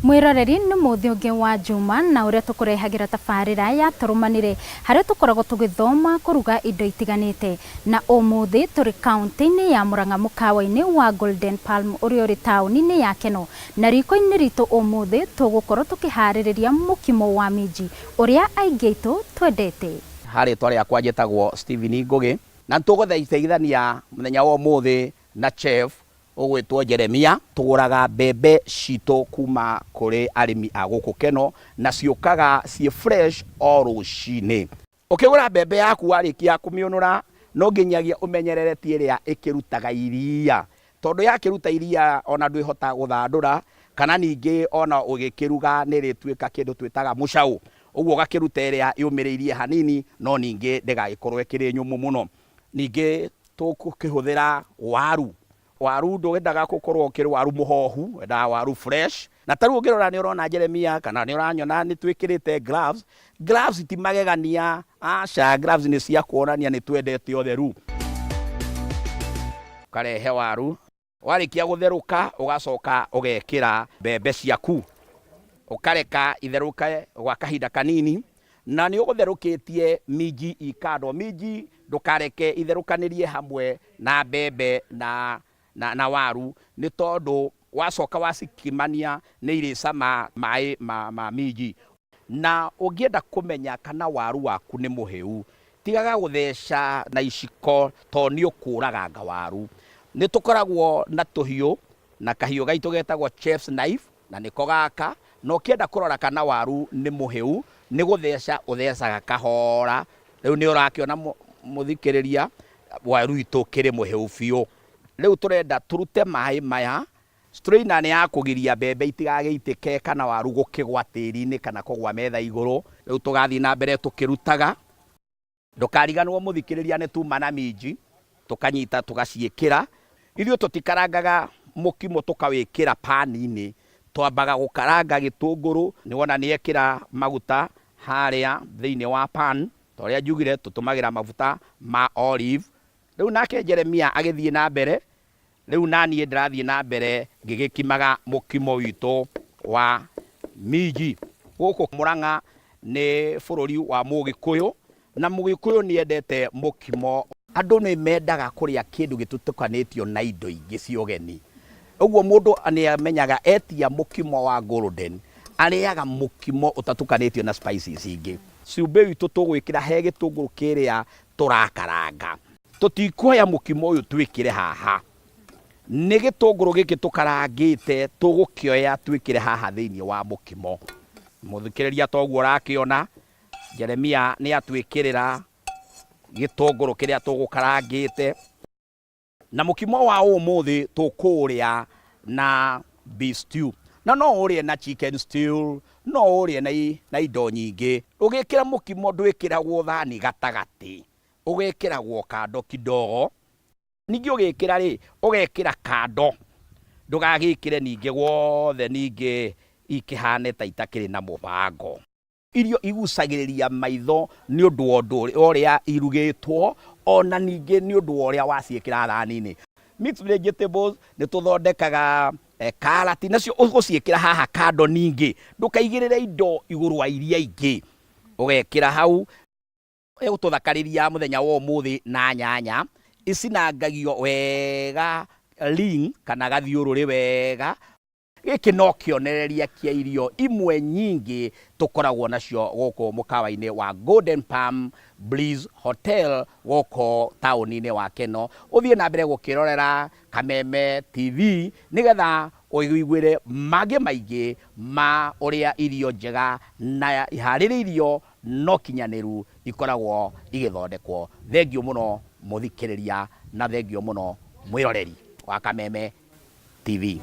Mwiroreri ni muthionge wa Juma na uria tukurehagira tabarira ya turumanire haria tukoragwo tugithoma kuruga indo itiganite na umuthi turi county-ini ya Murang'a mukawa-ini wa Golden Palm uria uri tauni-ini ya Keno na riko-ini ritu umuthi tugukorwo tukihariria mukimo wa minji uria aingi aitu twendete. Hari twari akwa njitagwo Stephen Ngugi na tuguthaithania muthenya wa umuthi na chef ugwitwo Jeremia. Tuguraga mbembe cito kuma kuri arimi a guku Keno na ciukaga cie fresh o rucini. Ukigura mbembe yaku warikia kumiunura no nginyagia umenyerere tiria ikirutaga iria, tondu yakiruta iria ona ndwihota guthandura kana ningi ona ugikiruga ni ritwika kindu twitaga mucau, uguo gakiruta iria yumiriirie hanini no ningi ndigagikorwo ikiri nyumu muno. Ningi tukukihuthira waru ndwendaga gukorwo ukiri waru muhohu, wendaga waru fresh. Na taru ngirora ni urona Jeremia kana ni uranyona ni twikirite gloves itimagegania, aca gloves ni cia kuonania ni twendete utheru. Karehe waru warikia gutheruka ugacoka ugekira mbembe ciaku ukareka itheruke gwa kahinda kanini na ni ugutherukitie minji ikando. Minji ndukareke itherukanirie hamwe na mbembe na waru ni tondu wacoka wacikimania ni iricama mai ma minji. Na ungienda kumenya kana waru waku ni muhiu tigaga gutheca na iciko to ni ukuraganga waru. Ni tukoragwo na tuhiu na kahiu gaitu getagwo chef's knife na niko gaka, no kienda kurora kana waru ni muhiu ni gutheca uthecaga kahora. Riu ni urakiona muthikiriria waru itu kiri muhiu biu. Riu turenda turute mai maya strainer ni ya kugiria mbembe itigageitike kana waru gukigwa tiri-ini kana kugwa metha iguru. Riu tugathi na mbere tukirutaga, ndukariganwo muthikiriria ni tuma na minji tukanyita tugaciikira. Ithuĩ tutikarangaga mukimo tukawikira pani-ini, twambaga gukaranga gitunguru. Ni wona ni ekira maguta haria thiini wa pan toria njugire tutumagira mafuta ma olive. Riu nake Jeremia agithie na mbere, riu nani ndirathie na mbere ngigikimaga mukimo witu wa minji. Guku Murang'a ni bururi wa Mugikuyu na Mugikuyu ni endete mukimo. Andu ni mendaga kuria kindu gitutukanitio na indo ingi cia ugeni. Uguo mundu ani amenyaga etia mukimo wa golden ariaga mukimo utatukanitio na spices ingi. Ciumbe witu tugwikira he gitunguru kiria turakaranga. Tutikuoya mukimo uyu twikire haha, ni gitunguru giki tukarangite tugukioya twikire haha thiini wa mukimo. Muthikiriria toguo rakiona Jeremia ni atwikirira gitunguru kiria tugukarangite na mukimo wa umuthi tukuria na beef stew. Na no urie na chicken stew, no urie na indo nyingi. Ugikira mukimo ndwikiragwo thani gatagati, ugikiragwo kando kidogo. Ningi ugikira ugekira kando, ndugagikire ningi wothe ningi ikihane ta itakiri na mubango. Irio igucagiriria maitho ni undu uria irugitwo ona ningi ni undu uria waciikira thani-ini. Mixed vegetables ni tuthondekaga karati nacio uguciikira haha kando. Ningi ndukaigirire indo iguru wa iria ingi, ugekira hau egututhakariria muthenya wa umuthi na nyanya icinangagio wega ring kana gathiururi wega. Giki no kionereria kia irio imwe nyingi tukoragwo nacio guku mukawa-ini wa Golden Palm Breeze Hotel guku tauni-ini wa Keno. Uthie na mbere gukirorera Kameme TV nigetha uiguire magi maingi ma uria irio njega na ihaririirio no kinyaniru ikoragwo igithondekwo. Thengio muno muthikiriria na thengio muno mwiroreri wa Kameme TV.